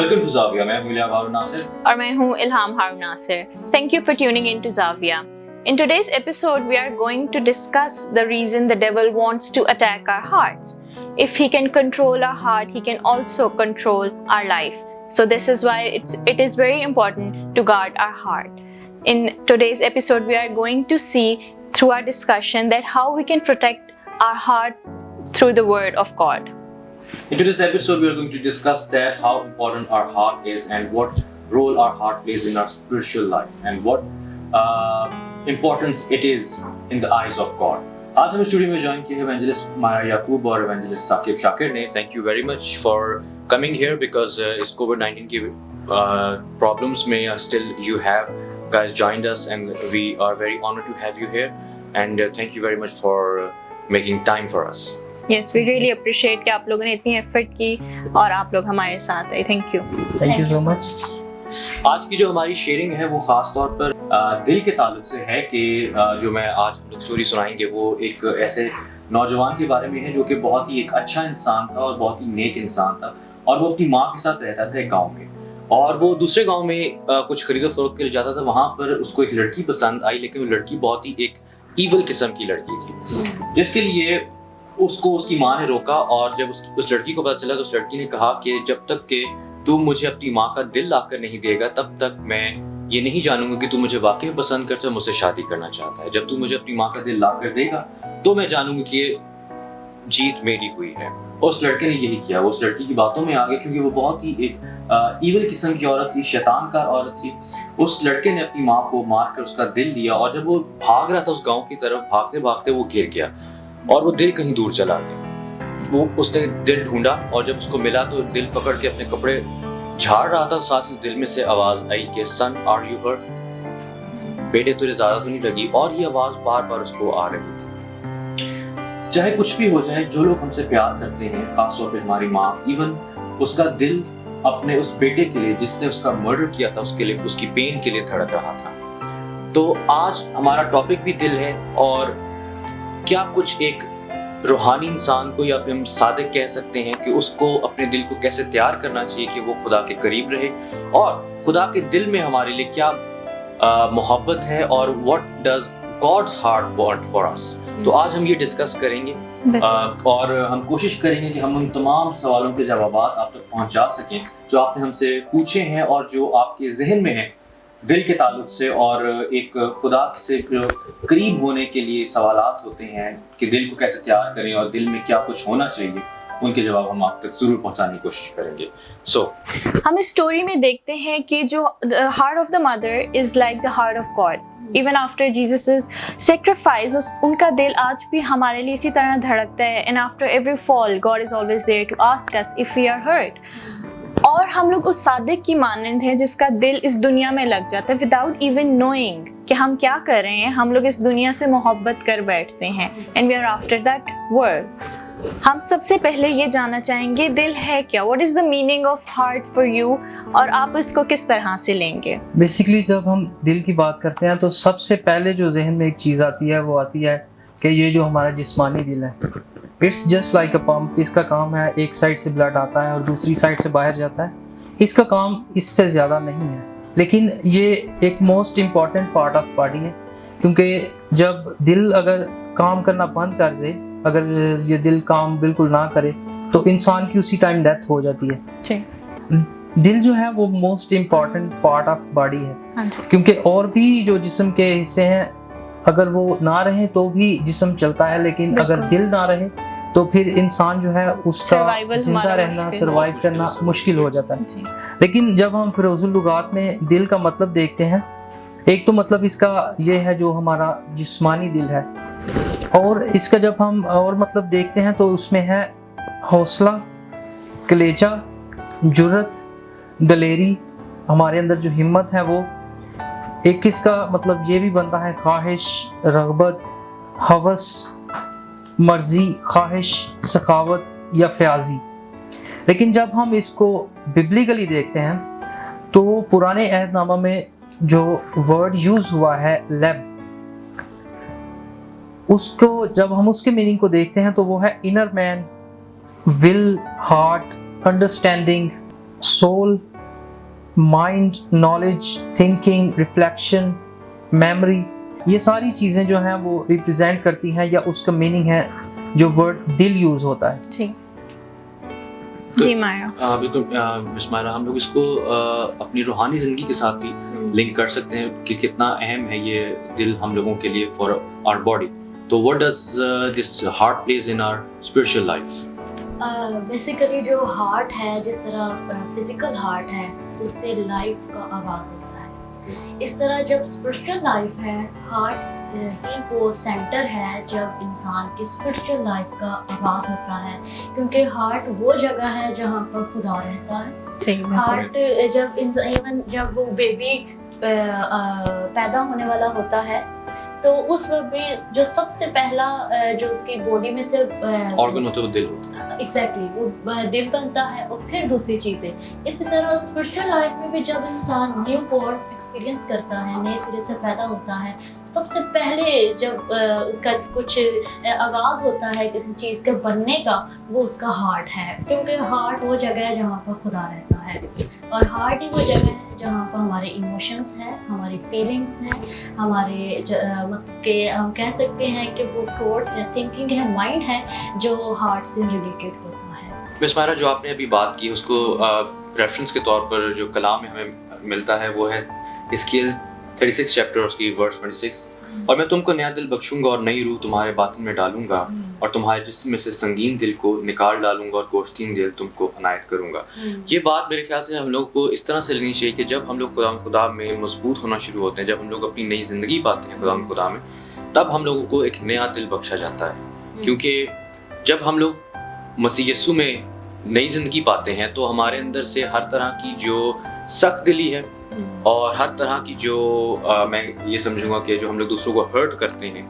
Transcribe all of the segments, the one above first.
Welcome to Zavia. मैं हूं इलियास हारून नासिर और मैं हूं इल्हाम हारून Nasir. Thank you for tuning in to Zavia. In today's episode, we are going to discuss the reason the devil wants to attack our hearts. If he can control our heart, he can also control our life. So this is why it is very important to guard our heart. In today's episode, we are going to see through our discussion that how we can protect our heart through the word of God. In today's episode, we are going to discuss that how important our heart is and what role our heart plays in our spiritual life and what importance it is in the eyes of God. आज हमें studio में join किया है evangelist माया याकूब और evangelist Saqib Shakir ने. Thank you very much for coming here because इस COVID-19 की problems में still you have guys joined us and we are very honored to have you here and thank you very much for making time for us. Yes, we really appreciate कि आप लोगों ने इतनी effort की और आप लोग हमारे साथ आए. Thank you. Thank you so much. आज की जो हमारी शेयरिंग है वो खास तौर पर दिल के ताल्लुक से है कि जो मैं आज हम लोग स्टोरी सुनाएंगे वो एक ऐसे नौजवान के बारे में है जो कि बहुत ही एक अच्छा इंसान था और बहुत ही नेक इंसान था और वो अपनी माँ के साथ रहता था एक गाँव में और वो दूसरे गाँव में कुछ खरीदो फरोख्त के लिए जाता था. वहाँ पर उसको एक लड़की पसंद आई लेकिन वो लड़की बहुत ही एक ईवल किस्म की लड़की थी जिसके लिए उसको उसकी माँ ने रोका और जब उस लड़की को पता चला तो उस लड़की ने कहा कि जब तक कि तू मुझे अपनी माँ का दिल लाकर नहीं देगा तब तक मैं ये नहीं जानूंगा कि तू मुझे वाकई में पसंद करता है, मुझसे शादी करना चाहता है. जब तू मुझे अपनी माँ का दिल लाकर देगा तो मैं जानूंगा कि ये जीत मेरी हुई है. उस लड़के ने यही किया. वो उस लड़की की बातों में आ गया क्योंकि वो बहुत ही एक ईवल किस्म की औरत थी, शैतानकार औरत थी. उस लड़के ने अपनी माँ को मार कर उसका दिल लिया और जब वो भाग रहा था उस गाँव की तरफ भागते भागते वो गिर गया और वो दिल कहीं दूर चला गया. वो उसने दिल ढूंढा और जब उसको मिला तो दिल पकड़ के अपने कपड़े झाड़ रहा था. साथ ही दिल में से आवाज आई कि सन आर यू हर्ट, बेटे तुझे ज्यादा तो नहीं लगी. और ये आवाज बार बार उसको आ रही थी. चाहे कुछ भी हो जाए, जो लोग हमसे प्यार करते हैं, खासतौर पे हमारी माँ, इवन उसका दिल अपने उस बेटे के लिए जिसने उसका मर्डर किया था उसके लिए, उसकी पेन के लिए धड़क रहा था. तो आज हमारा टॉपिक भी दिल है और क्या कुछ एक रूहानी इंसान को या फिर हम सादिक कह सकते हैं कि उसको अपने दिल को कैसे तैयार करना चाहिए कि वो खुदा के करीब रहे और खुदा के दिल में हमारे लिए क्या मोहब्बत है और what does God's heart want for us. तो आज हम ये डिस्कस करेंगे और हम कोशिश करेंगे कि हम उन तमाम सवालों के जवाब आप तक पहुंचा सकें जो आपने हमसे पूछे हैं और जो आपके जहन में हैं दिल के ताल्लुक से और एक खुदा से करीब होने के लिए सवालात होते हैं कि दिल को कैसे तैयार करें और दिल में क्या कुछ होना चाहिए. उनके जवाब हम आप तक जरूर पहुंचाने की कोशिश करेंगे. हम इस स्टोरी में देखते हैं कि जो heart of the mother is like the heart of God. Even after Jesus sacrifice उनका दिल आज भी हमारे लिए इसी तरह धड़कता है. And after every fall God is always there to ask us if we are hurt. और हम लोग उस सादिक की मानंद हैं जिसका दिल इस दुनिया में लग जाता है विदाउट इवन नोइंग कि हम क्या कर रहे हैं. हम लोग इस दुनिया से मोहब्बत कर बैठते हैं and we are after that world. हम सबसे पहले ये जानना चाहेंगे दिल है क्या. What is the meaning of heart for you और आप इसको किस तरह से लेंगे. बेसिकली जब हम दिल की बात करते हैं तो सबसे पहले जो जहन में एक चीज़ आती है वो आती है कि ये जो हमारा जिस्मानी दिल है, it's just like a pump. इसका काम है एक साइड से ब्लड आता है और दूसरी साइड से बाहर जाता है. इसका काम इससे ज़्यादा नहीं है लेकिन ये एक most important part of body है क्योंकि जब दिल अगर काम करना बंद कर दे, अगर ये दिल काम बिल्कुल ना करे तो इंसान की उसी टाइम डेथ हो जाती है. दिल जो है वो most important part of body है क्योंकि और भी जो जिस्म के हिस्से हैं अगर वो ना रहे तो भी जिस्म चलता है लेकिन अगर दिल ना रहे तो फिर इंसान जो है उसका जिंदा रहना, सर्वाइव करना मुश्किल हो जाता है. लेकिन जब हम फिरोजुल लुगात में दिल का मतलब देखते हैं, एक तो मतलब इसका ये है जो हमारा जिस्मानी दिल है और इसका जब हम और मतलब देखते हैं तो उसमें है हौसला, कलेजा, जुर्रत, दलेरी, हमारे अंदर जो हिम्मत है वो. एक इसका मतलब ये भी बनता है ख्वाहिश, रग़बत, हवस, मर्जी, ख्वाहिश, सखावत या फ़याज़ी. लेकिन जब हम इसको बिब्लिकली देखते हैं तो पुराने अहदनामा में जो वर्ड यूज़ हुआ है लेब, उसको जब हम उसके मीनिंग को देखते हैं तो वो है inner man, will, heart, understanding, soul, mind, knowledge, thinking, reflection, memory, ये सारी चीज़ें जो हैं वो रिप्रेजेंट करती हैं या उसका मीनिंग है जो वर्ड दिल यूज़ होता है। जी जी माया। बिल्कुल मिस मायरा, हम लोग इसको अपनी रूहानी ज़िंदगी के साथ भी लिंक कर सकते हैं कि कितना अहम है ये दिल हम लोगों के लिए फॉर आवर बॉडी। तो what does this heart plays in our spiritual life? Basically जो हार्ट है, जिस तरह फिजिकल हार्ट है उससे लाइफ का आगाज़ होता है, इस तरह जब स्पिरिचुअल लाइफ है, हार्ट ही वो सेंटर है जब इंसान की स्पिरिचुअल लाइफ का आगाज़ होता है, क्योंकि हार्ट वो जगह है जहाँ पर खुदा रहता है। हार्ट जब इवन जब वो बेबी पैदा होने वाला होता है तो उस वक्त भी जो सबसे पहला जो उसकी बॉडी में से ऑर्गन होता है वो दिल होता है। एग्जैक्टली वो दिल बनता है और फिर दूसरी चीज़ें। इसी तरह स्पिरिचुअल लाइफ में भी जब इंसान न्यू बॉर्न एक्सपीरियंस करता है, नए सिरे से पैदा होता है, सबसे पहले जब उसका कुछ आगाज़ होता है किसी चीज़ के बनने का, वो उसका हार्ट है, क्योंकि हार्ट वो जगह है जहाँ पर खुदा रहता है, और हार्ट ही वो जगह है जहाँ पर हमारे इमोशंस हैं, हमारी फीलिंग्स हैं, हमारे मतलब के हम कह सकते हैं कि वो थॉट्स या थिंकिंग है, माइंड है जो हार्ट से रिलेटेड होता है। मिस मायरा, जो आपने अभी बात की उसको रेफरेंस के तौर पर जो कलाम में हमें मिलता है वो है हिजकिय्याह 36 चैप्टर उसकी वर्स 26, और मैं तुमको नया दिल बख्शूंगा और नई रूह तुम्हारे बातिन में डालूंगा और तुम्हारे जिस्म में से संगीन दिल को निकाल डालूंगा और गोश्तीन दिल तुमको अनायत करूंगा। ये बात मेरे ख्याल से हम लोग को इस तरह से लेनी चाहिए कि जब हम लोग खुदा में मजबूत होना शुरू होते हैं, जब हम लोग अपनी नई ज़िंदगी पाते हैं खुदा में, तब हम लोगों को एक नया दिल बख्शा जाता है। क्योंकि जब हम लोग मसीह यीशु में नई ज़िंदगी पाते हैं तो हमारे अंदर से हर तरह की जो सख्त दिली है और हर तरह की जो मैं ये समझूंगा कि जो हम लोग दूसरों को हर्ट करते हैं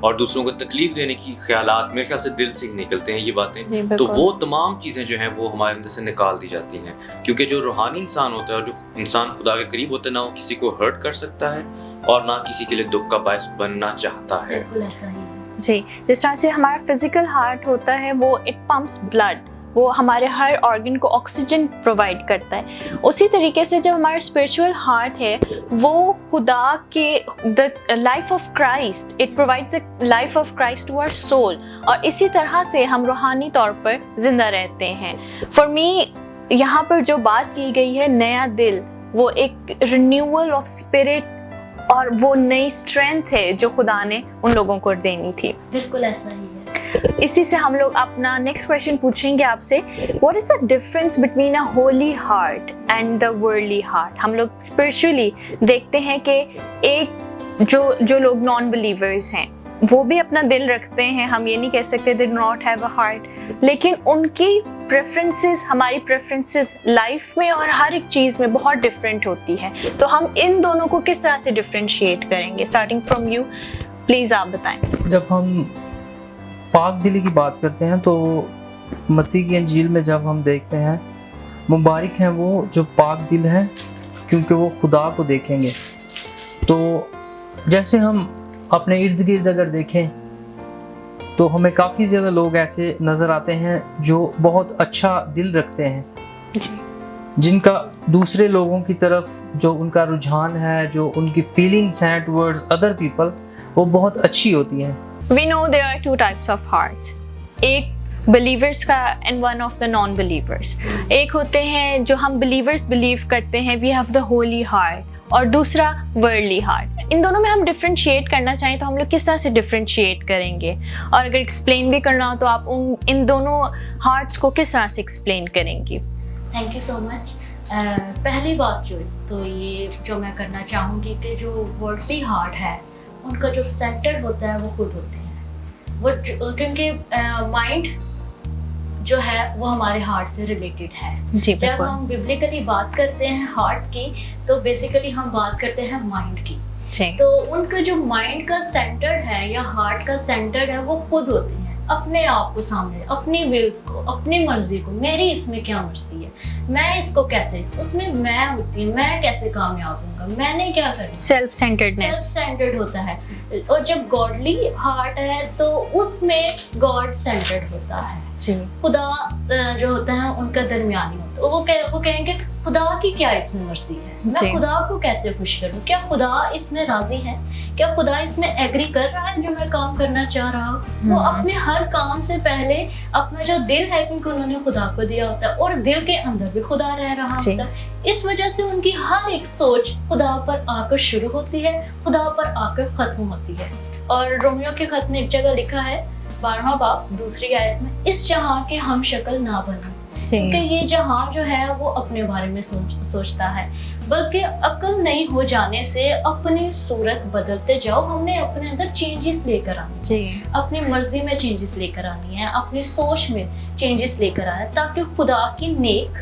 और दूसरों को तकलीफ देने की ख्यालात, मेरे ख्याल से दिल से ही निकलते हैं ये बातें, तो वो तमाम चीज़ें जो हैं वो हमारे अंदर से निकाल दी जाती हैं। क्योंकि जो रूहानी इंसान होता है और जो इंसान खुदा के करीब होता है, ना वो किसी को हर्ट कर सकता है और ना किसी के लिए दुख का बायस बनना चाहता है। बिल्कुल ऐसा ही है जी। जिस तरह से हमारा फिजिकल हार्ट होता है वो इट पंप्स ब्लड, वो हमारे हर ऑर्गन को ऑक्सीजन प्रोवाइड करता है, उसी तरीके से जब हमारा स्पिरिचुअल हार्ट है वो खुदा के the life of Christ, it provides the life of Christ to our soul, और इसी तरह से हम रूहानी तौर पर जिंदा रहते हैं। फॉर मी यहाँ पर जो बात की गई है नया दिल, वो एक रिन्यूअल ऑफ स्पिरिट और वो नई स्ट्रेंथ है जो खुदा ने उन लोगों को देनी थी। बिल्कुल ऐसा ही है। इसी से हम लोग अपना नेक्स्ट क्वेश्चन पूछेंगे आपसे, what is the difference between a Holi heart and the worldly heart? हम लोग स्पिरिचुअली देखते हैं कि एक जो लोग नॉन बिलीवर्स हैं वो भी अपना दिल रखते हैं, हम ये नहीं कह सकते they do not have a heart, लेकिन उनकी प्रेफरेंसेस हमारी प्रेफरेंसेस लाइफ में और हर एक चीज़ में बहुत डिफरेंट होती है। तो हम इन दोनों को किस तरह से डिफरेंशिएट करेंगे? स्टार्टिंग फ्रॉम यू, प्लीज़ आप बताएं। जब हम पाक दिली की बात करते हैं तो मत्ती की अंजील में जब हम देखते हैं, मुबारक हैं वो जो पाक दिल हैं क्योंकि वो खुदा को देखेंगे। तो जैसे हम अपने इर्द गिर्द अगर देखें तो हमें काफ़ी ज़्यादा लोग ऐसे नज़र आते हैं जो बहुत अच्छा दिल रखते हैं जी, जिनका दूसरे लोगों की तरफ जो उनका रुझान है, जो उनकी फीलिंग्स हैं टुवर्ड्स अदर पीपल, वो बहुत अच्छी होती हैं। We know there are two types of hearts, एक believers का and one of the non-believers। एक होते हैं जो हम believers believe करते हैं, we have the holy heart, और दूसरा worldly heart। इन दोनों में हम differentiate करना चाहें तो हम लोग किस तरह से differentiate करेंगे, और अगर explain भी करना हो तो आप इन दोनों hearts को किस तरह से explain करेंगी? Thank you so much. पहली बात तो ये जो मैं करना चाहूँगी कि जो वर्ल्डली हार्ट है उनका जो सेंटर होता है वो खुद होते हैं, वो क्योंकि माइंड जो है वो हमारे हार्ट से रिलेटेड है। जी, जब हम बिब्लिकली बात करते हैं हार्ट की तो बेसिकली हम बात करते हैं माइंड की। जी। तो उनका जो माइंड का सेंटर है या हार्ट का सेंटर है वो खुद होते हैं, अपने आप को सामने, अपनी विल्स को, अपनी मर्जी को, मेरी इसमें क्या मर्जी है, मैं इसको कैसे, उसमें मैं होती हूँ, मैं कैसे कामयाब होऊंगा, मैंने क्या करना, सेल्फ सेंटर्डनेस, सेल्फ सेंटर्ड होता है। और जब गॉडली हार्ट है तो उसमें गॉड सेंटर्ड होता है। जी, खुदा जो होता है उनका दरमियानी होता है। वो कहेंगे خدا کی کیا اس میں مرضی ہے, میں خدا کو کیسے خوش کروں, کیا خدا اس میں راضی ہے, کیا خدا اس میں ایگری کر رہا ہے جو میں کام کرنا چاہ رہا ہوں. وہ اپنے ہر کام سے پہلے اپنا جو دل ہے, کیونکہ انہوں نے خدا کو دیا ہوتا ہے اور دل کے اندر بھی خدا رہ رہا ہوتا ہے, اس وجہ سے ان کی ہر ایک سوچ خدا پر آ کر شروع ہوتی ہے, خدا پر آ کر ختم ہوتی ہے. اور رومیو کے خط میں ایک جگہ لکھا ہے 12واں باب 2 آیت میں, اس جہاں کے ہم شکل نہ بنو, کیونکہ یہ جہاں جو ہے وہ اپنے بارے میں سوچتا ہے, بلکہ عقل نہیں ہو جانے سے اپنی صورت بدلتے جاؤ. ہم نے اپنے اندر چینجز لے کر آنی ہے, اپنی مرضی میں چینجز لے کر آنی ہے, اپنی سوچ میں چینجز لے کر آنا, تاکہ خدا کی نیک,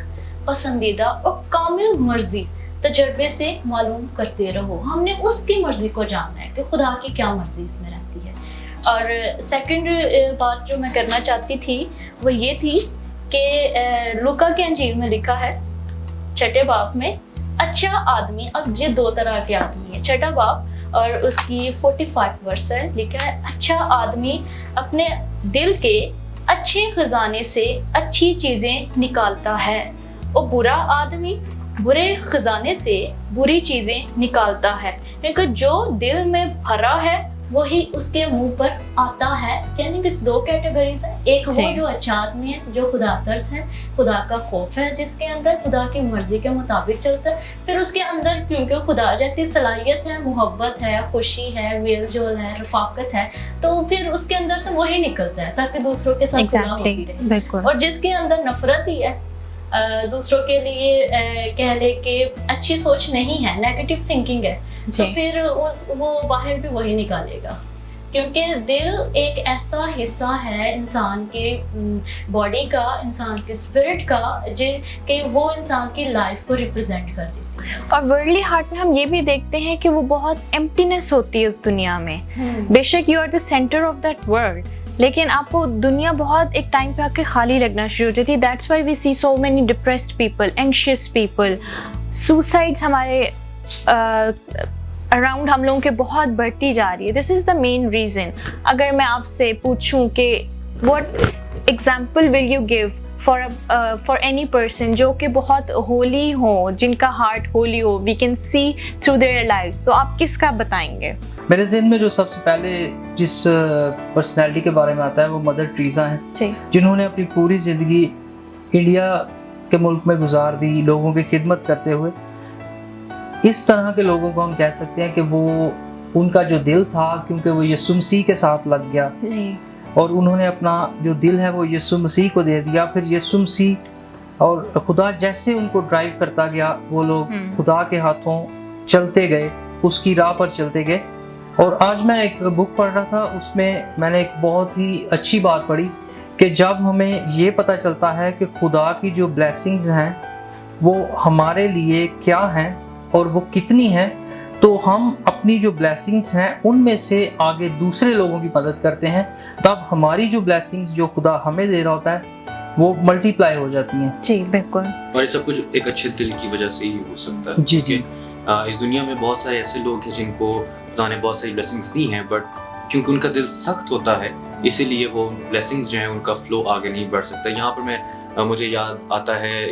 پسندیدہ اور کامل مرضی تجربے سے معلوم کرتے رہو. ہم نے اس کی مرضی کو جاننا ہے کہ خدا کی کیا مرضی اس میں رہتی ہے. اور سیکنڈ بات جو میں کرنا چاہتی تھی وہ یہ تھی کہ لوکا کے انجیل میں لکھا ہے 6 باب میں, اچھا آدمی, اب یہ 2 طرح کے آدمی ہیں, 6 باب اور اس کی 45 ورس ہے, لکھا ہے اچھا آدمی اپنے دل کے اچھے خزانے سے اچھی چیزیں نکالتا ہے, اور برا آدمی برے خزانے سے بری چیزیں نکالتا ہے, کیونکہ جو دل میں بھرا ہے وہی اس کے منہ پر آتا ہے. یعنی کہ 2 کیٹیگریز ہیں, ایک وہ جو اچھا آدمی ہے, جو خدا ترس ہے, خدا کا خوف ہے, جس کے اندر خدا کی مرضی کے مطابق چلتا ہے. پھر اس کے اندر کیونکہ خدا جیسی صلاحیت ہے, محبت ہے, خوشی ہے, میل جول ہے, رفاقت ہے, تو پھر اس کے اندر سے وہی نکلتا ہے تاکہ دوسروں کے ساتھ صلح ہوتی رہے. اور جس کے اندر نفرت ہی ہے, دوسروں کے لیے کہہ لے کہ اچھی سوچ نہیں ہے, نیگیٹو تھنکنگ ہے, تو پھر وہ باہر بھی وہی نکالے گا. کیونکہ دل ایک ایسا حصہ ہے انسان کے باڈی کا, انسان کے اسپرٹ کا, کہ وہ انسان کی لائف کو ریپرزینٹ کر دیتی ہے. اور ورلڈلی ہارٹ میں ہم یہ بھی دیکھتے ہیں کہ وہ بہت ایمپٹینس ہوتی ہے اس دنیا میں. بے شک you are the centre of that world, لیکن آپ کو دنیا بہت ایک ٹائم پہ آ کے خالی لگنا شروع ہو جاتی ہے. That's why we see so many depressed people, anxious people, suicides ہمارے اراؤنڈ ہم لوگوں کے بہت بڑھتی جا رہی ہے. This is the main reason. اگر میں آپ سے پوچھوں کہ what example will you give for any person جو کہ بہت ہولی ہو, جن کا ہارٹ ہولی ہو, we can see through their lives, تو آپ کس کا بتائیں گے؟ میرے ذہن میں جو سب سے پہلے جس پرسنالٹی کے بارے میں آتا ہے وہ مدر ٹریزا ہیں, جنہوں نے اپنی پوری زندگی انڈیا کے ملک میں گزار دی, لوگوں کی خدمت کرتے ہوئے. اس طرح کے لوگوں کو ہم کہہ سکتے ہیں کہ وہ, ان کا جو دل تھا, کیونکہ وہ یسوع مسیح کے ساتھ لگ گیا, اور انہوں نے اپنا جو دل ہے وہ یسوع مسیح کو دے دیا. پھر یسوع مسیح اور خدا جیسے ان کو ڈرائیو کرتا گیا, وہ لوگ خدا کے ہاتھوں چلتے گئے, اس کی راہ پر چلتے گئے. اور آج میں ایک بک پڑھ رہا تھا, اس میں میں نے ایک بہت ہی اچھی بات پڑھی کہ جب ہمیں یہ پتہ چلتا ہے کہ خدا کی جو بلیسنگز ہیں وہ ہمارے لیے کیا ہیں اور وہ کتنی ہیں, تو ہم اپنی جو بلیسنگز ہیں ان میں سے آگے دوسرے لوگوں کی مدد کرتے ہیں, تب ہماری جو بلیسنگز جو خدا ہمیں دے رہا ہوتا ہے وہ ملٹی پلائی ہو جاتی ہیں. جی بالکل. اور یہ سب کچھ ایک اچھے دل کی وجہ سے ہی ہو سکتا ہے. جی. اس دنیا میں بہت سارے ایسے لوگ ہیں جن کو خدا نے بہت ساری بلیسنگز دی ہیں, بٹ کیونکہ ان کا دل سخت ہوتا ہے اسی لیے وہ بلیسنگز جو ہیں ان کا فلو آگے نہیں بڑھ سکتا. یہاں پر مجھے یاد آتا ہے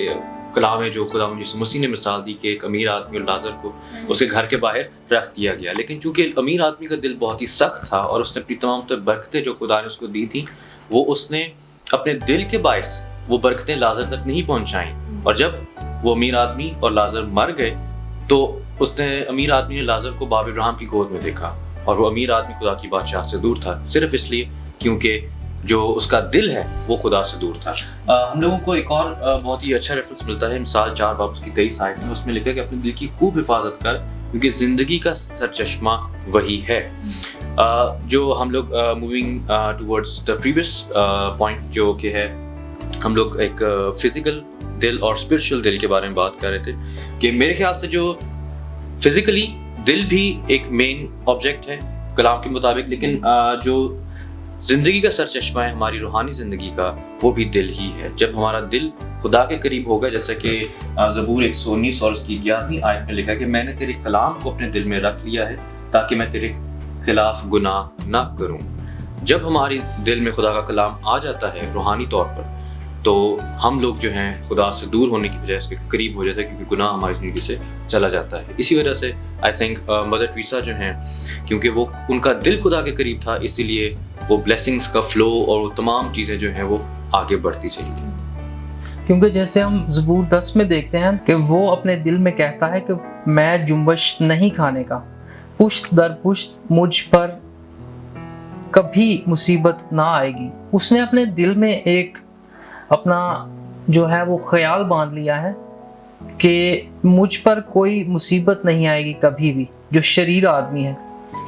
کلام ہے جو خدا یسوع مسیح نے مثال دی کہ ایک امیر آدمی اور لازر کو اس کے گھر کے باہر رکھ دیا گیا, لیکن چونکہ امیر آدمی کا دل بہت ہی سخت تھا اور اس نے اپنی تمام تر برکتیں جو خدا نے اس کو دی تھی وہ اس نے اپنے دل کے باعث وہ برکتیں لازر تک نہیں پہنچائیں. اور جب وہ امیر آدمی اور لازر مر گئے تو اس نے امیر آدمی نے لازر کو باب ابراہیم کی گود میں دیکھا, اور وہ امیر آدمی خدا کی بادشاہ سے دور تھا, صرف اس لیے کیونکہ جو اس کا دل ہے وہ خدا سے دور تھا. ہم لوگوں کو ایک اور بہت ہی اچھا ریفرنس ملتا ہے مثال 4 باب کی 23 آیت میں. اس میں لکھا ہے کہ اپنے دل کی خوب حفاظت کر کیونکہ زندگی کا سرچشمہ وہی ہے. جو ہم لوگ moving towards the previous point جو کہ ہے, ہم لوگ ایک فزیکل دل اور اسپرچل دل کے بارے میں بات کر رہے تھے کہ میرے خیال سے جو فزیکلی دل بھی ایک مین آبجیکٹ ہے کلام کے مطابق, لیکن جو زندگی کا سر چشمہ ہے ہماری روحانی زندگی کا وہ بھی دل ہی ہے. جب ہمارا دل خدا کے قریب ہوگا, جیسا کہ زبور 119 اور اس کی 11ویں آیت میں لکھا ہے کہ میں نے تیرے کلام کو اپنے دل میں رکھ لیا ہے تاکہ میں تیرے خلاف گناہ نہ کروں. جب ہماری دل میں خدا کا کلام آ جاتا ہے روحانی طور پر تو ہم لوگ جو ہیں خدا سے دور ہونے کی بجائے اس کے قریب ہو جاتے ہیں، کیونکہ گناہ ہماری زندگی سے چلا جاتا ہے. اسی وجہ سے آئی تھنک مدر ٹریسا جو ہیں، کیونکہ وہ ان کا دل خدا کے قریب تھا، اسی لیے وہ بلیسنگس کا فلو اور وہ تمام چیزیں جو ہیں وہ آگے بڑھتی چلی گئی. کیونکہ جیسے ہم زبور 10 میں دیکھتے ہیں کہ وہ اپنے دل میں کہتا ہے کہ میں جنبش نہیں کھانے کا، پشت در پشت مجھ پر کبھی مصیبت نہ آئے گی. اس نے اپنے دل میں ایک اپنا جو ہے وہ خیال باندھ لیا ہے کہ مجھ پر کوئی مصیبت نہیں آئے گی کبھی بھی. جو شریر آدمی ہے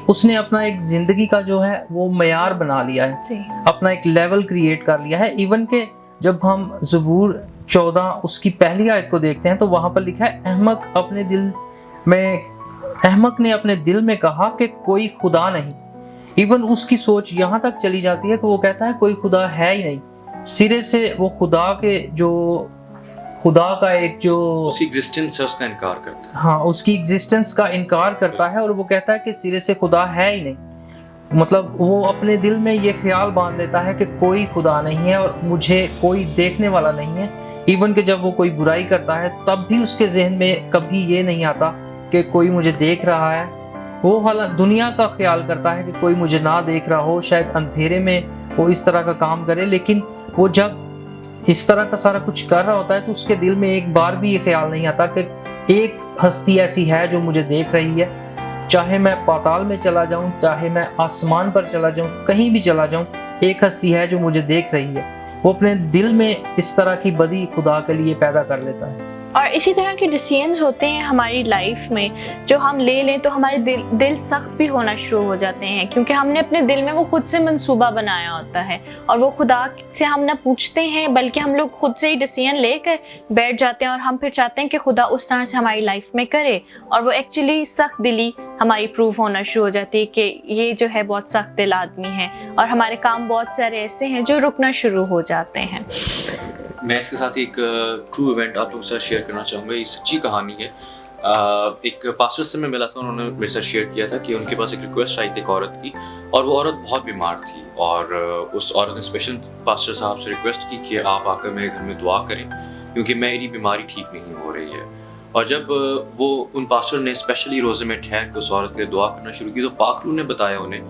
اس نے اپنا ایک زندگی کا جو ہے وہ معیار بنا لیا ہے، اپنا ایک لیول کریٹ کر لیا ہے. ایون کہ جب ہم زبور 14 اس کی پہلی آیت کو دیکھتے ہیں تو وہاں پر لکھا ہے احمق نے اپنے دل میں کہا کہ کوئی خدا نہیں. ایون اس کی سوچ یہاں تک چلی جاتی ہے کہ وہ کہتا ہے کوئی خدا ہے ہی نہیں. سرے سے وہ خدا کا ایک جو اس کی ایگزسٹنس ہے اس کا انکار کرتا ہے. ہاں، اس کی ایگزسٹنس کا انکار کرتا ہے اور وہ کہتا ہے کہ سرے سے خدا ہے ہی نہیں. مطلب وہ اپنے دل میں یہ خیال باندھ لیتا ہے کہ کوئی خدا نہیں ہے اور مجھے کوئی دیکھنے والا نہیں ہے. ایون کہ جب وہ کوئی برائی کرتا ہے تب بھی اس کے ذہن میں کبھی یہ نہیں آتا کہ کوئی مجھے دیکھ رہا ہے. وہ دنیا کا خیال کرتا ہے کہ کوئی مجھے نہ دیکھ رہا ہو، شاید اندھیرے میں وہ اس طرح کا کام کرے. لیکن وہ جب اس طرح کا سارا کچھ کر رہا ہوتا ہے تو اس کے دل میں ایک بار بھی یہ خیال نہیں آتا کہ ایک ہستی ایسی ہے جو مجھے دیکھ رہی ہے. چاہے میں پاتال میں چلا جاؤں، چاہے میں آسمان پر چلا جاؤں، کہیں بھی چلا جاؤں، ایک ہستی ہے جو مجھے دیکھ رہی ہے. وہ اپنے دل میں اس طرح کی بدی خدا کے لیے پیدا کر لیتا ہے. اور اسی طرح کے ڈیسیژنز ہوتے ہیں ہماری لائف میں جو ہم لے لیں تو ہمارے دل سخت بھی ہونا شروع ہو جاتے ہیں، کیونکہ ہم نے اپنے دل میں وہ خود سے منصوبہ بنایا ہوتا ہے اور وہ خدا سے ہم نہ پوچھتے ہیں بلکہ ہم لوگ خود سے ہی ڈیسیژن لے کر بیٹھ جاتے ہیں اور ہم پھر چاہتے ہیں کہ خدا اس طرح سے ہماری لائف میں کرے. اور وہ ایکچولی سخت دلی ہماری پروو ہونا شروع ہو جاتی ہے کہ یہ جو ہے بہت سخت دل آدمی ہے اور ہمارے کام بہت سارے ایسے ہیں جو رکنا شروع ہو جاتے ہیں. میں اس کے ساتھ ایک ٹرو ایونٹ آپ لوگوں کے ساتھ شیئر کرنا چاہوں گا. یہ سچی کہانی ہے. ایک پاسٹر سے میں ملا تھا، انہوں نے میرے ساتھ شیئر کیا تھا کہ ان کے پاس ایک ریکویسٹ آئی تھی ایک عورت کی، اور وہ عورت بہت بیمار تھی، اور اس عورت نے اسپیشل پاسٹر صاحب سے ریکویسٹ کی کہ آپ آ کر میرے گھر میں دعا کریں کیونکہ میری بیماری ٹھیک نہیں ہو رہی ہے. اور جب وہ ان پاسٹر نے اسپیشلی روزے میں ٹھہر کے اس عورت کے لیے دعا کرنا شروع کی تو پاک روح نے بتایا انہیں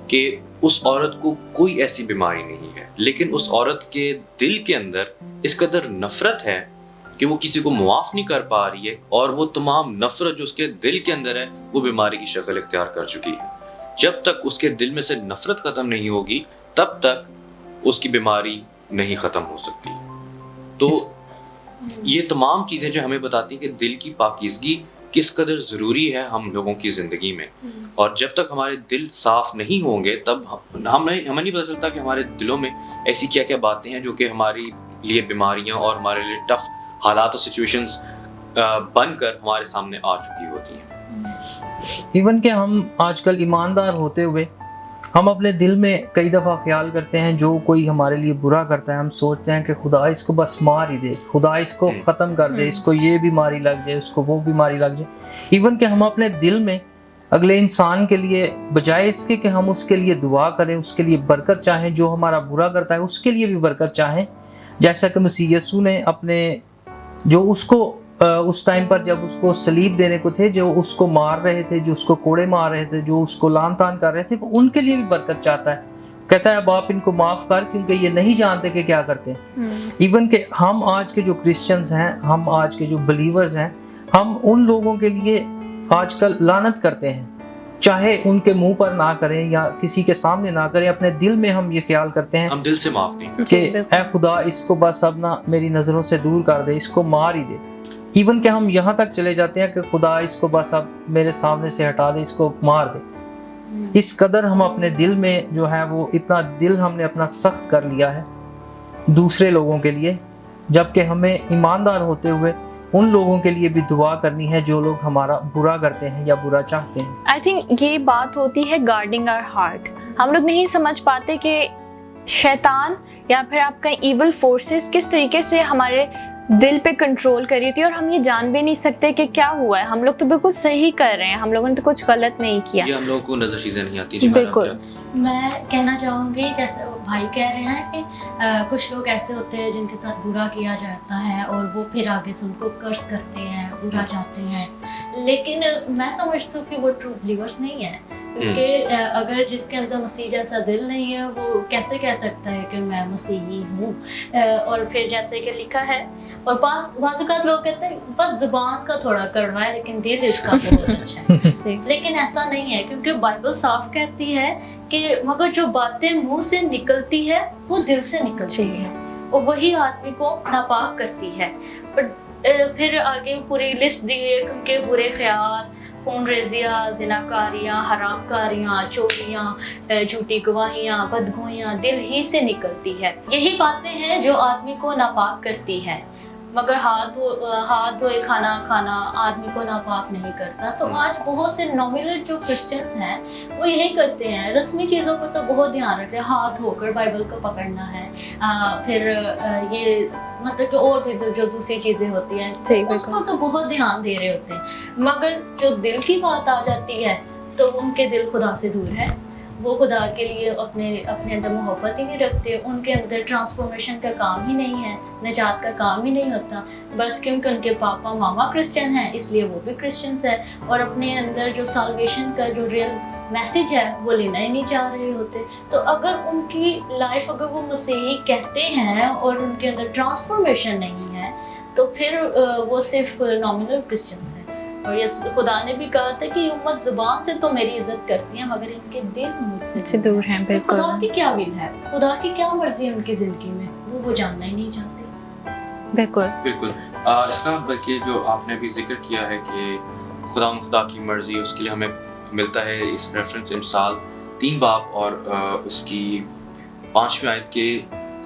کہ اس عورت کو کوئی ایسی بیماری نہیں ہے، لیکن اس عورت کے دل کے اندر اس قدر نفرت ہے کہ وہ کسی کو معاف نہیں کر پا رہی ہے، اور وہ تمام نفرت جو اس کے دل کے اندر ہے وہ بیماری کی شکل اختیار کر چکی ہے. جب تک اس کے دل میں سے نفرت ختم نہیں ہوگی تب تک اس کی بیماری نہیں ختم ہو سکتی. تو یہ تمام چیزیں جو ہمیں بتاتی ہیں کہ دل کی پاکیزگی کس قدر ضروری ہے ہم لوگوں کی زندگی میں، اور جب تک ہمارے دل صاف نہیں ہوں گے تب ہمیں نہیں پتہ چلتا کہ ہمارے دلوں میں ایسی کیا کیا باتیں ہیں جو کہ ہمارے لیے بیماریاں اور ہمارے لیے ٹف حالات اور سچویشنز بن کر ہمارے سامنے آ چکی ہوتی ہیں. ایون کہ ہم آج کل ایماندار ہوتے ہوئے ہم اپنے دل میں کئی دفعہ خیال کرتے ہیں جو کوئی ہمارے لیے برا کرتا ہے ہم سوچتے ہیں کہ خدا اس کو بس مار ہی دے، خدا اس کو ختم کر دے، اس کو یہ بیماری لگ جائے، اس کو وہ بیماری لگ جائے. ایون کہ ہم اپنے دل میں اگلے انسان کے لیے بجائے اس کے کہ ہم اس کے لیے دعا کریں، اس کے لیے برکت چاہیں، جو ہمارا برا کرتا ہے اس کے لیے بھی برکت چاہیں، جیسا کہ مسیح یسوع نے اپنے جو اس کو اس ٹائم پر جب اس کو صلیب دینے کو تھے، جو اس کو مار رہے تھے، جو اس کو کوڑے مار رہے تھے، جو اس کو لان تان کر رہے تھے، وہ ان کے لیے بھی برکت چاہتا ہے. کہتا ہے اب آپ ان کو معاف کر کیونکہ یہ نہیں جانتے کہ کیا کرتے ہیں. ایون کہ ہم آج کے جو کرسچنز ہیں، ہم آج کے جو بلیورز ہیں، ہم ان لوگوں کے لیے آج کل لعنت کرتے ہیں، چاہے ان کے منہ پر نہ کریں یا کسی کے سامنے نہ کریں، اپنے دل میں ہم یہ خیال کرتے ہیں ہم دل سے معاف نہیں کرتے کہ اے خدا اس کو بس اب نہ میری نظروں سے دور کر دے، اس کو مار ہی دے. ایون کہ ہم یہاں تک چلے جاتے ہیں کہ خدا اس کو بس اب میرے سامنے سے ہٹا دے، اس کو مار دے. اس قدر ہم اپنے دل میں جو ہے وہ اتنا دل ہم نے اپنا سخت کر لیا ہے دوسرے لوگوں کے لیے، جبکہ ہمیں ایماندار ہوتے ہوئے ان لوگوں کے لیے بھی دعا کرنی ہے جو لوگ ہمارا برا کرتے ہیں یا برا چاہتے ہیں. آئی تھنک یہ بات ہوتی ہے گارڈنگ آور ہارٹ. ہم لوگ نہیں سمجھ پاتے کہ شیطان یا پھر آپ کا ایول فورسز کس طریقے سے ہمارے دل پہ کنٹرول کر رہی تھی، اور ہم یہ جان بھی نہیں سکتے کہ کیا ہوا ہے. ہم لوگ تو بالکل صحیح کر رہے ہیں، ہم لوگوں نے تو کچھ غلط نہیں کیا. یہ ہم لوگوں کو نظر چیزیں نہیں آتی. بالکل. میں کہنا چاہوں گی جیسے भाई कह रहे हैं कि कुछ लोग ऐसे होते हैं जिनके साथ बुरा किया जाता है और वो फिर आगे से उनको कर्स करते हैं, बुरा चाहते हैं, लेकिन मैं समझती हूँ कि वो ट्रू बिलीवर्स नहीं है, क्योंकि अगर जिसके अंदर मसीह जैसा दिल नहीं है वो कैसे कह सकता है कि मैं मसीही हूँ। और फिर जैसे कि लिखा है, और बाज़ लोग कहते हैं बस जुबान का थोड़ा कड़वा है लेकिन दिल इसका बहुत अच्छा है, लेकिन ऐसा नहीं है, क्योंकि बाइबल साफ कहती है कि मगर जो बातें मुंह से निकलती है वो दिल से निकलती है और वही आदमी को नापाक करती है। पर फिर आगे पूरी लिस्ट दी है, क्योंकि बुरे ख्याल, खून रेजियाँ, जिनाकारियाँ, हरामकारियाँ, चोरियाँ, झूठी गवाहियाँ, बदगोइयाँ दिल ही से निकलती है। यही बातें हैं जो आदमी को नापाक करती है, मगर हाथ धोए खाना खाना आदमी को नापाक नहीं करता। तो आज बहुत से नॉमिनल जो क्रिश्चियंस हैं वो यही करते हैं, रस्मी चीज़ों पर तो बहुत ध्यान रखते हैं, हाथ धोकर बाइबल को पकड़ना है, फिर ये मतलब कि और भी जो दूसरी चीज़ें होती हैं उसको तो बहुत ध्यान दे रहे होते हैं, मगर जो दिल की बात आ जाती है तो उनके दिल खुदा से दूर है, वो खुदा के लिए अपने अंदर मोहब्बत ही नहीं रखते, उनके अंदर ट्रांसफॉर्मेशन का काम ही नहीं है, निजात का काम ही नहीं होता, बस क्योंकि उनके पापा मामा क्रिश्चियन हैं इसलिए वो भी क्रिश्चियंस है, और अपने अंदर जो साल्वेशन का जो रियल मैसेज है वो लेना ही नहीं चाह रहे होते। तो अगर उनकी लाइफ, अगर वो मसीही कहते हैं और उनके अंदर ट्रांसफॉर्मेशन नहीं है तो फिर वो सिर्फ नॉमिनल क्रिश्चियंस हैं। और ये खुदा ने भी कहा था कि उम्मत जुबान से तो मेरी इज्जत करती है मगर इनके दिल मुझसे दूर हैं। बिल्कुल, खुदा की क्या विल है, खुदा की क्या मर्जी है उनकी जिंदगी में, वो जानना ही नहीं चाहते। बिल्कुल बिल्कुल। इसका बल्कि जो आपने भी जिक्र किया है कि खुदा की मर्जी, उसके लिए हमें मिलता है इस रेफरेंस इमसाल 3 बाब और उसकी 5वीं आयत के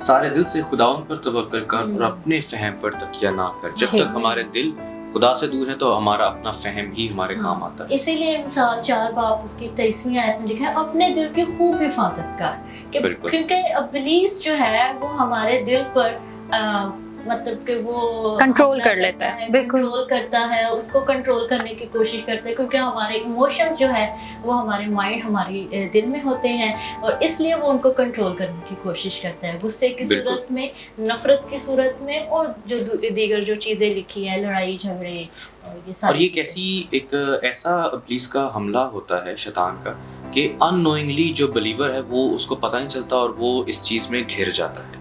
सारे दिल से खुदाउन पर तवक्कुल कर और अपने फहम पर तकिया ना कर। जब तक हमारे दिल खुदा से दूर है तो हमारा अपना फहम ही हमारे काम आता है। इसीलिए इमसाल 4 बाब उसकी 23वीं आयत में लिखा है अपने दिल की खूब हिफाजत कर, क्योंकि इब्लीस जो है वो हमारे दिल पर मतलब कि वो कंट्रोल कर लेता है, कंट्रोल करता है, उसको कंट्रोल करने की कोशिश करता है, क्योंकि हमारे इमोशंस जो है वो हमारे माइंड, हमारी दिल में होते हैं और इसलिए वो उनको कंट्रोल करने की कोशिश करता है, गुस्से की सूरत में, नफरत की सूरत में, और जो दीगर जो चीज़ें लिखी है, लड़ाई झगड़े और ये कैसी एक ऐसा इब्लीस का हमला होता है शैतान का कि अननोइंगली जो बिलीवर है वो उसको पता नहीं चलता और वो इस चीज़ में घिर जाता है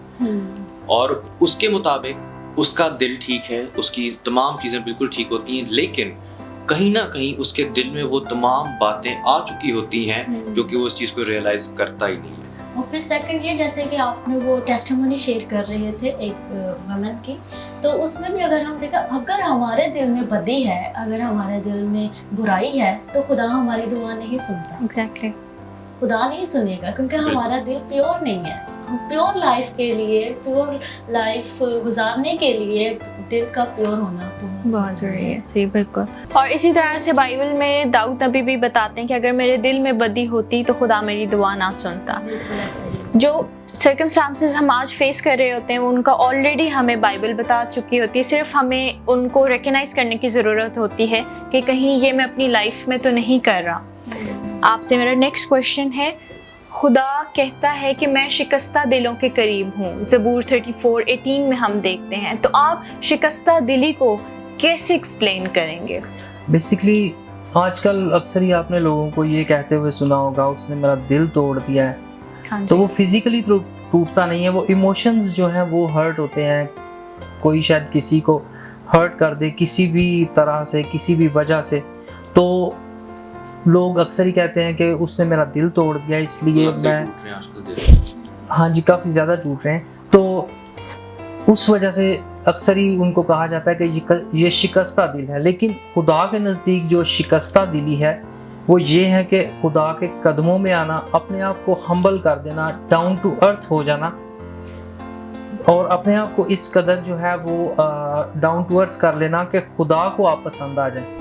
और उसके मुताबिक उसका दिल ठीक है, उसकी तमाम चीज़ें बिल्कुल ठीक होती हैं, लेकिन कहीं ना कहीं उसके दिल में वो तमाम बातें आ चुकी होती हैं जो कि वो उस चीज़ को रियलाइज करता ही नहीं है। और फिर सेकंड ये, जैसे कि आपने वो टेस्टिमोनी शेयर कर रहे थे एक वुमन की, तो उसमें भी अगर हम देखें, अगर हमारे दिल में बदी है, अगर हमारे दिल में बुराई है तो खुदा हमारी दुआ नहीं सुनता। एग्जैक्टली, खुदा नहीं सुनेगा, क्योंकि हमारा दिल प्योर नहीं है। प्योर लाइफ के लिए, प्योर लाइफ गुजारने के लिए दिल का प्योर होना बहुत ज़रूरी है। जी बिल्कुल। और इसी तरह से बाइबल में दाऊद नबी भी बताते हैं कि अगर मेरे दिल में बदी होती तो खुदा मेरी दुआ ना सुनता। जो सर्कमस्टांसेस हम आज फेस कर रहे होते हैं वो उनका ऑलरेडी हमें बाइबल बता चुकी होती है, सिर्फ हमें उनको रिकग्नाइज करने की ज़रूरत होती है कि कहीं ये मैं अपनी लाइफ में तो नहीं कर रहा। आपसे मेरा नेक्स्ट क्वेश्चन है, खुदा कहता है कि मैं शिकस्ता दिलों के करीब हूँ, ज़बूर 34:18 में हम देखते हैं, तो आप शिकस्ता दिली को कैसे एक्सप्लेन करेंगे? बेसिकली आजकल अक्सर ही आपने लोगों को ये कहते हुए सुना होगा उसने मेरा दिल तोड़ दिया है। हाँ, तो वो फिजिकली टूटता नहीं है, वो इमोशंस जो हैं वो हर्ट होते हैं। कोई शायद किसी को हर्ट कर दे किसी भी तरह से, किसी भी वजह से, तो लोग अक्सर ही कहते हैं कि उसने मेरा दिल तोड़ दिया, इसलिए मैं, हाँ जी, काफ़ी ज़्यादा टूट रहे हैं। तो उस वजह से अक्सर ही उनको कहा जाता है कि ये शिकस्ता दिल है। लेकिन खुदा के नज़दीक जो शिकस्ता दिली है वो ये है कि खुदा के कदमों में आना, अपने आप को हम्बल कर देना, डाउन टू अर्थ हो जाना, और अपने आप को इस कदर जो है वो डाउन टू अर्थ कर लेना कि खुदा को आप पसंद आ जाए।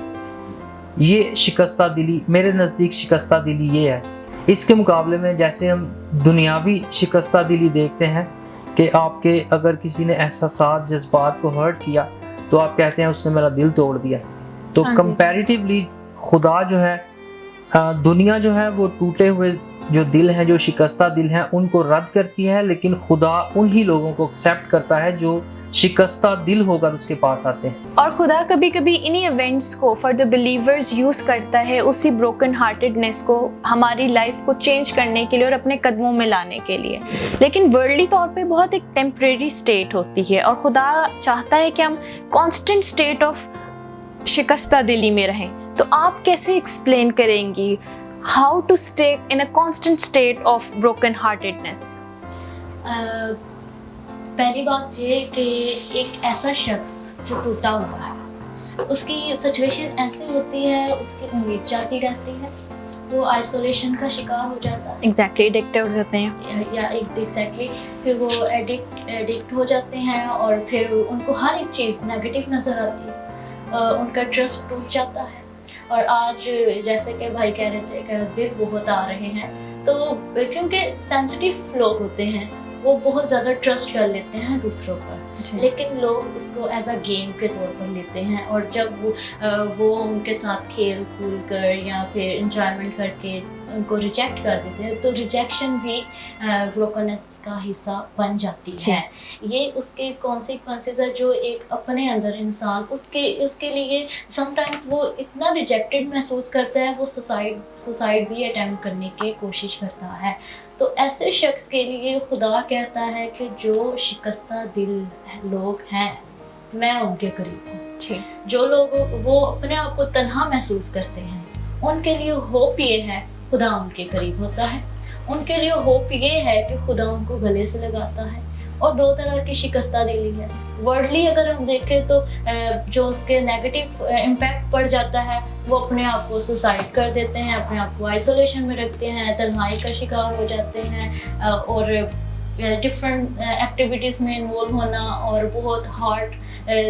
ये शिकस्ता दिली, मेरे नज़दीक शिकस्ता दिली ये है। इसके मुकाबले में जैसे हम दुनियावी शिकस्ता दिली देखते हैं कि आपके अगर किसी ने एहसासात, जज्बात को हर्ट किया तो आप कहते हैं उसने मेरा दिल तोड़ दिया। तो कंपैरेटिवली खुदा जो है, दुनिया जो है वो टूटे हुए जो दिल हैं, जो शिकस्ता दिल हैं, उनको रद्द करती है, लेकिन खुदा उन्हीं लोगों को एक्सेप्ट करता है जो शिकस्ता दिल होकर उसके पास आते हैं। और खुदा कभी कभी इन्हीं इवेंट्स को फॉर द बिलीवर्स यूज़ करता है उसी ब्रोकन हार्टेडनेस को हमारी लाइफ को चेंज करने के लिए और अपने कदमों में लाने के लिए। लेकिन वर्ल्डली तौर पे बहुत एक टेम्परेरी स्टेट होती है और खुदा चाहता है कि हम कॉन्स्टेंट स्टेट ऑफ शिकस्ता दिली में रहें। तो आप कैसे एक्सप्लेन करेंगी how to stay in a constant state of broken heartedness? पहली बात ये कि एक ऐसा शख्स जो टूटा हुआ है, उसकी सिचुएशन ऐसी होती है, उसकी उम्मीद जाती रहती है, वो आइसोलेशन का शिकार हो जाता है। एग्जैक्टली, एडिक्ट हो जाते हैं या एग्जैक्टली, फिर वो एडिक्ट हो जाते हैं और फिर उनको हर एक चीज़ नेगेटिव नज़र आती है, उनका ट्रस्ट टूट जाता है। और आज जैसे कि भाई कह रहे थे कि दिल बहुत आ रहे हैं, तो क्योंकि सेंसिटिव लोग होते हैं वो बहुत ज़्यादा ट्रस्ट कर लेते हैं दूसरों पर, लेकिन लोग उसको एज अ गेम के तौर पर लेते हैं। और जब वो उनके साथ खेल कूद कर या फिर इंजॉयमेंट करके उनको रिजेक्ट कर देते हैं, तो रिजेक्शन भी ब्रोकननेस का हिस्सा बन जाती है। ये उसके कॉन्सिक्वेंसेस है जो एक अपने अंदर इंसान उसके लिए समटाइम्स वो इतना रिजेक्टेड महसूस करता है, वो सुसाइड भी अटेम्प्ट करने की कोशिश करता है। तो ऐसे शख्स के लिए खुदा कहता है कि जो शिकस्ता दिल लोग हैं, मैं उनके करीब हूँ। जो लोग वो अपने आप को तन्हा महसूस करते हैं, उनके लिए होप ये है खुदा उनके करीब होता है। उनके लिए होप ये है कि खुदा उनको गले से लगाता है। और दो तरह की शिकस्ता दिली है। वर्ल्डली अगर हम देखें तो जो उसके नेगेटिव इम्पैक्ट पड़ जाता है, वो अपने आप को सुसाइड कर देते हैं, अपने आप को आइसोलेशन में रखते हैं, तन्हाई का शिकार हो जाते हैं और डिफरेंट एक्टिविटीज़ में इन्वॉल्व होना और बहुत हार्ड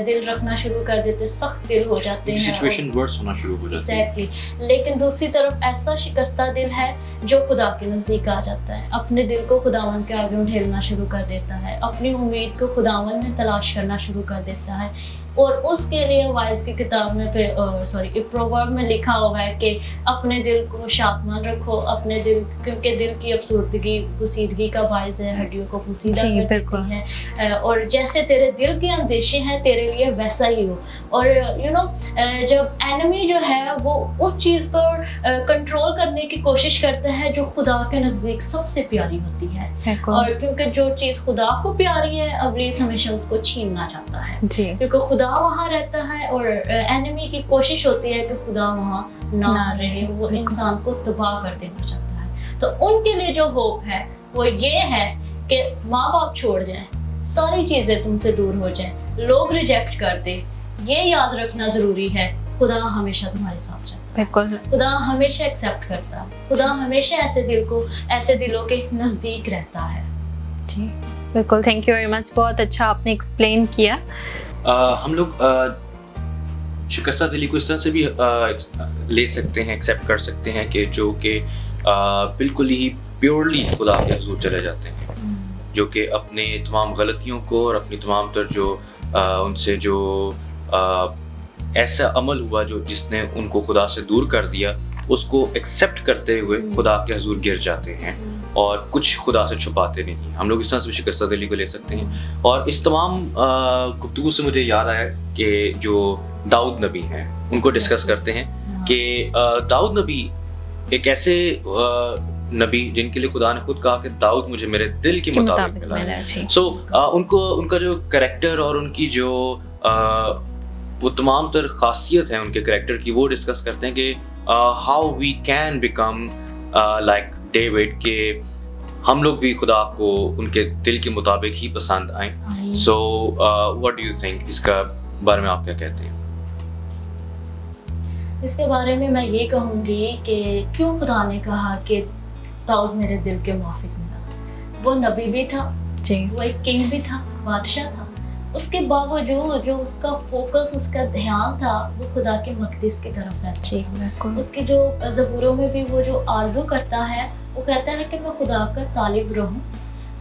दिल रखना शुरू कर देते हैं, सख्त दिल हो जाते हैं, सिचुएशन वर्स होना शुरू हो जाती है। एग्जैक्टली। लेकिन दूसरी तरफ ऐसा शिकस्ता दिल है जो खुदा के नज़दीक आ जाता है, अपने दिल को खुदावन के आगे उठेलना शुरू कर देता है, अपनी उम्मीद को खुदावन में तलाश करना शुरू कर देता है। और उसके लिए वाइज की किताब में प्रोवर्ब में लिखा हुआ है कि अपने दिल को शादमान रखो, अपने दिल, क्योंकि दिल की अफसुर्दगी पोसीदगी का बायस है, हड्डियों को पोसीदा कर देती है। और जैसे तेरे दिल के अंदेशे हैं तेरे लिए वैसा ही हो। और जब एनिमी जो है वो उस चीज़ पर कंट्रोल करने की कोशिश करता है जो खुदा के नज़दीक सबसे प्यारी होती है, और क्योंकि जो चीज़ खुदा को प्यारी है इब्लीस हमेशा उसको छीनना चाहता है, क्योंकि खुदा वहाँ रहता है और एनिमी की कोशिश होती है कि खुदा वहाँ ना रहे, वो इंसान को तबाह कर देना चाहता है। तो उनके लिए जो होप है वो ये है कि माँ बाप छोड़ जाएं, सारी चीज़ें तुमसे दूर हो जाएं, लोग रिजेक्ट कर दे, ये याद रखना ज़रूरी है, खुदा हमेशा तुम्हारे साथ रहता है। बिल्कुल, खुदा हमेशा एक्सेप्ट करता है, खुदा हमेशा ऐसे दिलों के नज़दीक रहता है। जी बिल्कुल, थैंक यू वेरी मच, बहुत अच्छा आपने एक्सप्लेन किया। हम लोग शिकस्ता दिली को इस तरह से भी ले सकते हैं, एक्सेप्ट कर सकते हैं कि जो कि बिल्कुल ही प्योरली खुदा के हुजूर चले जाते हैं, जो कि अपने तमाम गलतियों को और अपनी तमाम तर जो उनसे जो ऐसा अमल हुआ जो जिसने उनको खुदा से दूर कर दिया, उसको एक्सेप्ट करते हुए खुदा के हुजूर गिर जाते हैं और कुछ खुदा से छुपाते नहीं। हम लोग इस तरह से शिकस्ता दिली को ले सकते हैं। और इस तमाम गुफ्तगू से मुझे याद आया कि जो दाऊद नबी हैं उनको डिस्कस करते हैं कि दाऊद नबी एक ऐसे नबी जिनके लिए खुदा ने खुद कहा कि दाऊद मुझे मेरे दिल के मुताबिक मिला है। सो उनका जो कैरेक्टर और उनकी जो वो तमाम तर खासियत है उनके कैरेक्टर की, वो डिस्कस करते हैं कि how we can become like David, के हम लोग भी खुदा को उनके दिल के मुताबिक ही पसंद आए। So what do you think, इसका बारे में आप क्या कहते हैं? इसके बारे में मैं ये कहूँगी कि क्यों खुदा ने कहा कि दाऊद मेरे दिल के मुआफिक मिला। वो नबी भी था, वो एक किंग भी था, बादशाह था, उसके बावजूद जो उसका फोकस, उसका ध्यान था वो खुदा के मक़दिस की तरफ रहता है। उसकी जो ज़बूरों में भी वो जो आरज़ू करता है, वो कहता है कि मैं खुदा का तालिब रहूं।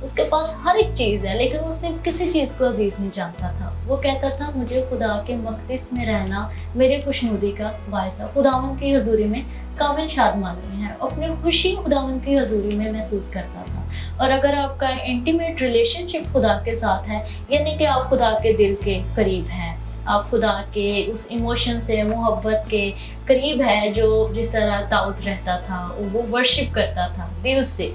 उसके पास हर एक चीज़ है लेकिन उसने किसी चीज़ को अजीज नहीं जानता था। वो कहता था मुझे खुदा के मक़दिस में रहना मेरे खुशनुदी का बायस है, खुदावन की हजूरी में कामिल शादमानी है। अपनी खुशी खुदावंद की हजूरी में महसूस करता था। और अगर आपका इंटीमेट रिलेशनशिप खुदा के साथ है, यानी कि आप खुदा के दिल के करीब हैं, आप खुदा के उस इमोशन से, मोहब्बत के करीब है, जो जिस तरह दाऊद रहता था, वो वर्शिप करता था दिल से,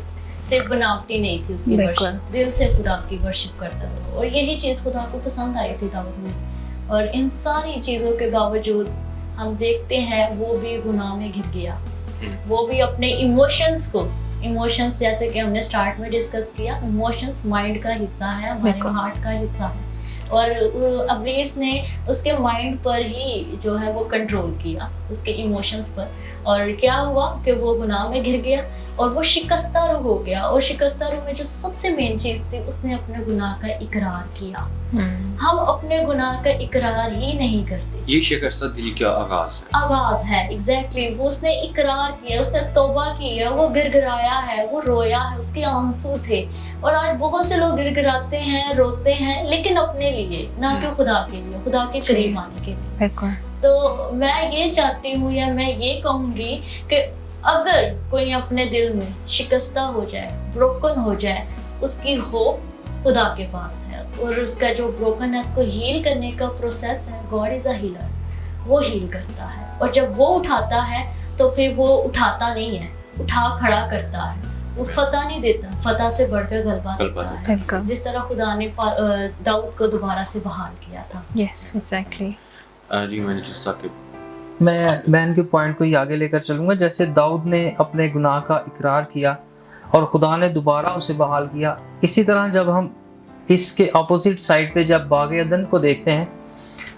सिर्फ बनावटी नहीं थी उसकी वर्शिप, दिल से खुदा की वर्शिप करता था। और यही चीज़ खुदा को पसंद आई थी दाऊद में। और इन सारी चीज़ों के बावजूद हम देखते हैं वो भी गुनाह में घिर गया, वो भी अपने इमोशंस जैसे कि हमने स्टार्ट में डिस्कस किया, इमोशंस माइंड का हिस्सा है, हमारे हार्ट का हिस्सा है। और अब्लीस ने उसके माइंड पर ही जो है वो कंट्रोल किया, उसके इमोशंस पर। और क्या हुआ कि वो गुनाह में घिर गया और वो शिकस्ता रूह हो गया। और शिकस्ता रूह में जो सबसे मेन चीज थी, उसने अपने गुनाह का इकरार किया। हम अपने गुनाह का इकरार ही नहीं करते। ये शिकस्ता दिल का आगाज है एग्जैक्टली। वो उसने इकरार किया, उसने तौबा किया, वो गिड़गिड़ाया है, वो रोया है, उसके आंसू थे। और आज बहुत से लोग गिड़गिड़ाते हैं, रोते हैं, लेकिन अपने लिए, ना कि खुदा के लिए, खुदा के करीब आने के लिए। तो मैं ये चाहती हूँ, या मैं ये कहूँगी कि अगर कोई अपने दिल में शिकस्ता हो जाए, ब्रोकन हो जाए, उसकी होप खुदा के पास है। और उसका जो ब्रोकन है, उसको हील करने का प्रोसेस है, गॉड इज अ हीलर, वो हील करता है। और जब वो उठाता है तो फिर वो उठाता नहीं है, उठा खड़ा करता है। वो फतह नहीं देता, फतह से बढ़कर गलबा देता है, जिस तरह खुदा ने दाऊद को दोबारा से बहाल किया था। Yes exactly. जी मैं इनके पॉइंट को ही आगे लेकर चलूंगा। जैसे दाऊद ने अपने गुनाह का इकरार किया और खुदा ने दोबारा उसे बहाल किया, इसी तरह जब हम इसके अपोजिट साइड पे जब बाग अदन को देखते हैं,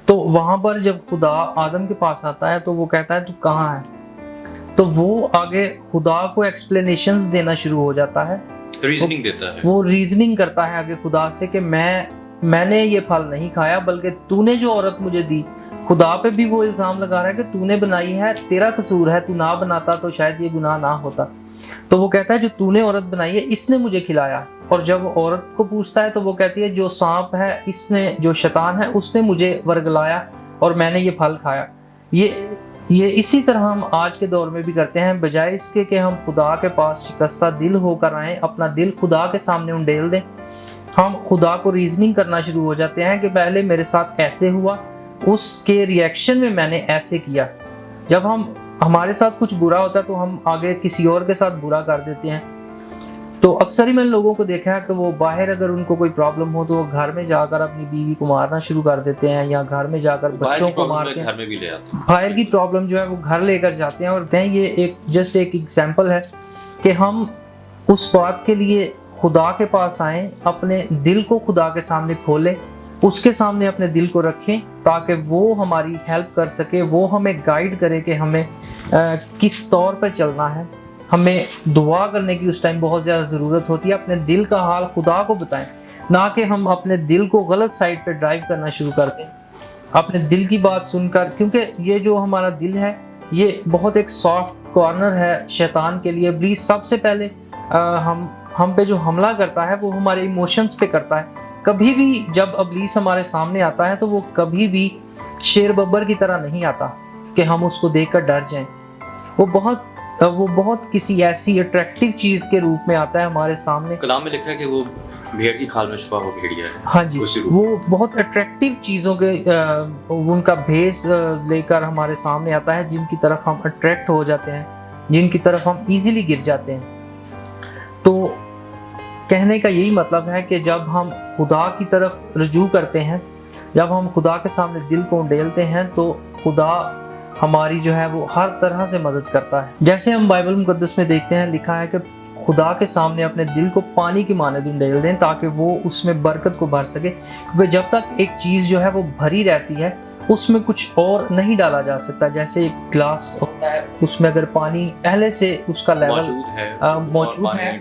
तो वहां पर जब खुदा आदम के पास आता है तो वो कहता है तू कहाँ है, तो वो आगे खुदा को एक्सप्लेनेशंस देना शुरू हो जाता है, रीजनिंग देता है, वो रीजनिंग करता है आगे खुदा से कि मैंने ये फल नहीं खाया, बल्कि तूने जो औरत मुझे दी, खुदा पे भी वो इल्जाम लगा रहा है कि तूने बनाई है, तेरा कसूर है, तू ना बनाता तो शायद ये गुनाह ना होता। तो वो कहता है जो तूने औरत बनाई है, इसने मुझे खिलाया। और जब औरत को पूछता है तो वो कहती है जो सांप है, इसने, जो शैतान है, उसने मुझे वर्गलाया और मैंने ये फल खाया। ये इसी तरह हम आज के दौर में भी करते हैं, बजाय इसके कि हम खुदा के पास शिकस्ता दिल होकर आएँ, अपना दिल खुदा के सामने उंडेल दें, हम खुदा को रीजनिंग करना शुरू हो जाते हैं कि पहले मेरे साथ ऐसे हुआ, उसके रिएक्शन में मैंने ऐसे किया। जब हमारे साथ कुछ बुरा होता है तो हम आगे किसी और के साथ बुरा कर देते हैं। तो अक्सर ही मैंने लोगों को देखा है कि वो बाहर अगर उनको कोई प्रॉब्लम हो तो वो घर में जाकर अपनी बीवी को मारना शुरू कर देते हैं, या घर में जाकर बच्चों को मारते हैं, घर में भी ले आते हैं। बाहर की प्रॉब्लम जो है वो घर लेकर जाते हैं। और ये एक जस्ट एक एग्जाम्पल है कि हम उस बात के लिए खुदा के पास आए, अपने दिल को खुदा के सामने खोलें, उसके सामने अपने दिल को रखें, ताकि वो हमारी हेल्प कर सके, वो हमें गाइड करे कि हमें किस तौर पर चलना है। हमें दुआ करने की उस टाइम बहुत ज़्यादा ज़रूरत होती है। अपने दिल का हाल खुदा को बताएं, ना कि हम अपने दिल को गलत साइड पर ड्राइव करना शुरू कर दें अपने दिल की बात सुनकर, क्योंकि ये जो हमारा दिल है ये बहुत एक सॉफ्ट कॉर्नर है शैतान के लिए। इब्लीस सबसे पहले हम पे जो हमला करता है वो हमारे इमोशंस पे करता है। कभी भी जब इब्लीस हमारे सामने आता है तो वो कभी भी शेर बब्बर की तरह नहीं आता कि हम उसको देखकर डर जाएं। वो बहुत किसी ऐसी अट्रैक्टिव चीज के रूप में आता है हमारे सामने। कलाम में लिखा है कि वो भेड़ की खाल में छुपा हुआ भेड़िया है। हाँ जी, वो बहुत अट्रैक्टिव चीज़ों के उनका भेष लेकर हमारे सामने आता है, जिनकी तरफ हम अट्रैक्ट हो जाते हैं, जिनकी तरफ हम इजीली गिर जाते हैं। तो कहने का यही मतलब है कि जब हम खुदा की तरफ रुजू करते हैं, जब हम खुदा के सामने दिल को उंडेलते हैं, तो खुदा हमारी जो है वो हर तरह से मदद करता है। जैसे हम बाइबल मुकद्दस में देखते हैं, लिखा है कि खुदा के सामने अपने दिल को पानी की मानद उंडेल दें ताकि वो उसमें बरकत को भर सके, क्योंकि जब तक एक चीज़ जो है वो भरी रहती है उसमें कुछ और नहीं डाला जा सकता। जैसे एक ग्लास होता है, उसमें अगर पानी पहले से उसका लेवल मौजूद है,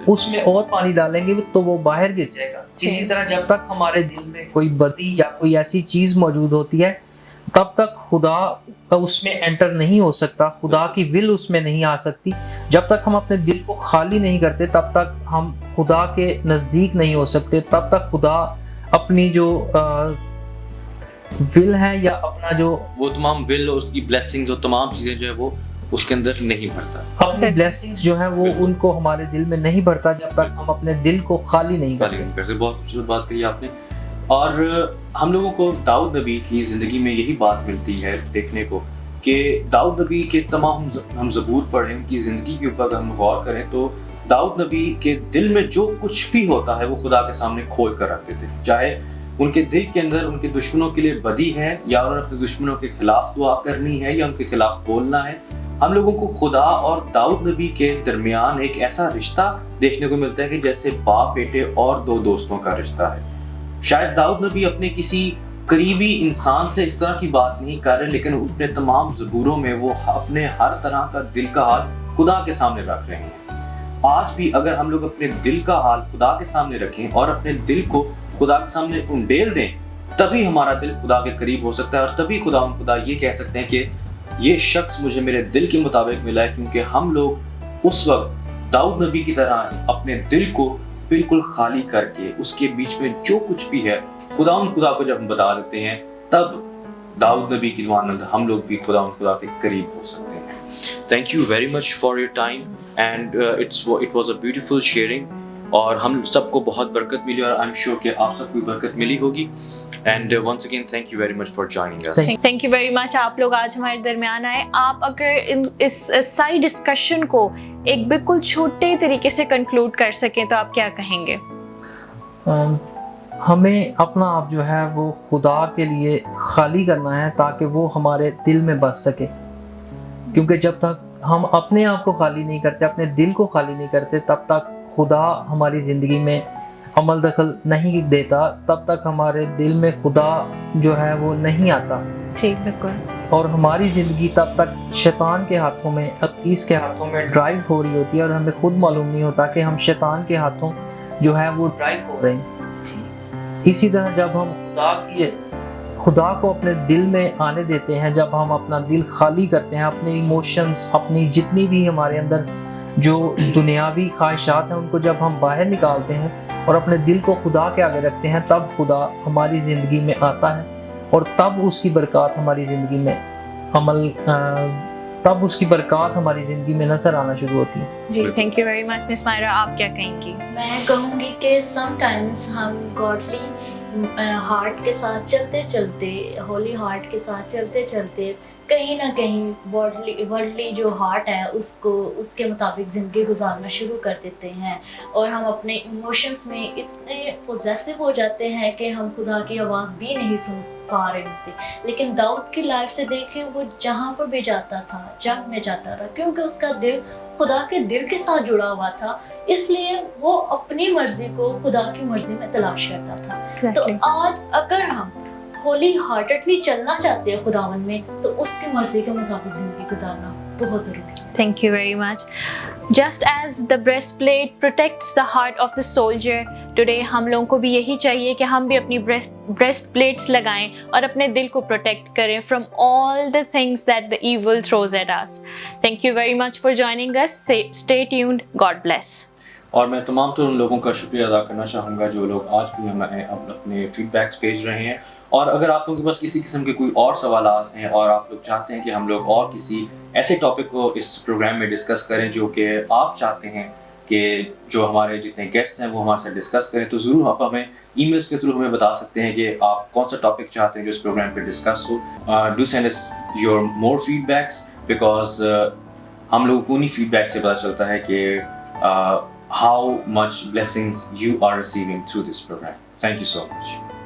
उसमें और पानी डालेंगे तो वो बाहर गिर जाएगा। इसी तरह जब तक हमारे दिल में कोई बदी या कोई ऐसी चीज मौजूद होती है, तब तक खुदा उसमें एंटर नहीं हो सकता, खुदा की विल उसमें नहीं आ सकती। जब तक हम अपने दिल को खाली नहीं करते, तब तक हम खुदा के नजदीक नहीं हो सकते, तब तक खुदा अपनी जो विल है या अपना जो वो तमाम विल, उसकी ब्लेसिंग्स और तमाम चीजें जो है वो اس کے اندر نہیں بھرتا. اپنی بلیسنگز جو ہیں وہ ان کو ہمارے دل میں نہیں بھرتا جب تک ہم اپنے دل کو خالی نہیں کرتے. بہت خوبصورت بات کہی آپ نے. اور ہم لوگوں کو داؤد نبی کی زندگی میں یہی بات ملتی ہے دیکھنے کو کہ داؤد نبی کے تمام ہم زبور پڑھیں، ان کی زندگی کے اوپر ہم غور کریں تو داؤد نبی کے دل میں جو کچھ بھی ہوتا ہے وہ خدا کے سامنے کھول کر رکھتے تھے. چاہے ان کے دل کے اندر ان کے دشمنوں کے لیے بدی ہے یا انہوں نے اپنے دشمنوں کے خلاف دعا کرنی ہے یا ان کے خلاف بولنا ہے، ہم لوگوں کو خدا اور داؤد نبی کے درمیان ایک ایسا رشتہ دیکھنے کو ملتا ہے کہ جیسے باپ بیٹے اور دو دوستوں کا رشتہ ہے. شاید داؤد نبی اپنے کسی قریبی انسان سے اس طرح کی بات نہیں کر رہے، لیکن اپنے تمام زبوروں میں وہ اپنے ہر طرح کا دل کا حال خدا کے سامنے رکھ رہے ہیں. آج بھی اگر ہم لوگ اپنے دل کا حال خدا کے سامنے رکھیں اور اپنے دل کو خدا کے سامنے انڈیل دیں، تبھی ہمارا دل خدا کے قریب ہو سکتا ہے اور تبھی خدا یہ کہہ سکتے ہیں کہ یہ شخص مجھے میرے دل کے مطابق ملا ہے، کیونکہ ہم لوگ اس وقت داؤد نبی کی طرح اپنے دل کو بالکل خالی کر کے اس کے بیچ میں جو کچھ بھی ہے خدا کو جب ہم بتا دیتے ہیں، تب داؤد نبی کی مانند ہم لوگ بھی خدا کے قریب ہو سکتے ہیں. Thank you very much for your time and it was a beautiful sharing. اور ہم سب کو بہت برکت ملی اور آئی ایم شیور کہ آپ سب کو برکت ملی ہوگی. And once again thank you very much for joining us. Thank you very much. آپ لوگ آج ہمارے درمیان آئے. آپ اگر اس ساری ڈسکشن کو ایک بالکل چھوٹے طریقے سے کنکلوڈ کر سکیں تو آپ کیا کہیں گے؟ ہمیں اپنا آپ جو ہے وہ خدا کے لیے خالی کرنا ہے تاکہ وہ ہمارے دل میں بس سکے. کیونکہ جب تک ہم اپنے آپ کو خالی نہیں کرتے، اپنے دل کو خالی نہیں کرتے، تب تک خدا ہماری زندگی میں عمل دخل نہیں دیتا، تب تک ہمارے دل میں خدا جو ہے وہ نہیں آتا. جی بالکل. اور ہماری زندگی تب تک شیطان کے ہاتھوں میں، ابلیس کے ہاتھوں میں ڈرائیو ہو رہی ہوتی ہے اور ہمیں خود معلوم نہیں ہوتا کہ ہم شیطان کے ہاتھوں جو ہے وہ ڈرائیو ہو رہے ہیں. اسی طرح جب ہم خدا کو اپنے دل میں آنے دیتے ہیں، جب ہم اپنا دل خالی کرتے ہیں، اپنے ایموشنز، اپنی جتنی بھی ہمارے اندر جو دنیاوی خواہشات ہیں ان کو جب ہم باہر نکالتے ہیں اور اپنے دل کو خدا کے آگے رکھتے ہیں، تب خدا ہماری زندگی میں آتا ہے اور تب اس کی برکات ہماری زندگی میں نظر آنا شروع ہوتی ہے. جی تھینک یو ویری مچ. مس مائرا آپ کیا کہیں گی؟ میں کہوں گی کہ سم ٹائمز ہم گاڈلی ہارٹ کے ساتھ چلتے ہولی ہارٹ کے ساتھ چلتے کہیں نہ کہیں ورلڈلی جو ہارٹ ہے اس کے مطابق زندگی گزارنا شروع کر دیتے ہیں اور ہم اپنے ایموشنز میں اتنے پوزیسو ہو جاتے ہیں کہ ہم خدا کی آواز بھی نہیں سن پا رہے ہوتے. لیکن داؤد کی لائف سے دیکھیں، وہ جہاں پر بھی جاتا تھا، جنگ میں جاتا تھا، کیونکہ اس کا دل خدا کے دل کے ساتھ جڑا ہوا تھا، اس لیے وہ اپنی مرضی کو خدا کی مرضی میں تلاش کرتا تھا. تو آج اگر ہم ہولی ہارٹڈلی چلنا چاہتے ہیں خداوند میں، تو اس کی مرضی کے مطابق زندگی گزارنا بہت ضروری ہے. Thank you very much. Just as the breastplate protects the heart of the soldier, today ہم لوگوں کو بھی یہی چاہیے کہ ہم بھی اپنی breast plates لگائیں اور اپنے دل کو protect کریں from all the things that the evil throws at us. Thank you very much for joining us. Stay tuned. God bless. اور میں تمام تو ان لوگوں کا شکریہ ادا کرنا چاہوں گا جو لوگ آج بھی ہمیں اپنے فیڈ بیکس بھیج رہے ہیں. اور اگر آپ لوگوں کے پاس کسی قسم کے کوئی اور سوالات ہیں اور آپ لوگ چاہتے ہیں کہ ہم لوگ اور کسی ایسے ٹاپک کو اس پروگرام میں ڈسکس کریں جو کہ آپ چاہتے ہیں کہ جو ہمارے جتنے گیسٹ ہیں وہ ہمارے ساتھ ڈسکس کریں، تو ضرور آپ ہمیں ای میلس کے تھرو ہمیں بتا سکتے ہیں کہ آپ کون سا ٹاپک چاہتے ہیں جو اس پروگرام پہ ڈسکس ہو. Do send us your more فیڈ بیکس، بیکاز ہم لوگوں کو انہیں فیڈ بیک سے پتہ چلتا ہے کہ how much blessings you are receiving through this program. Thank you so much.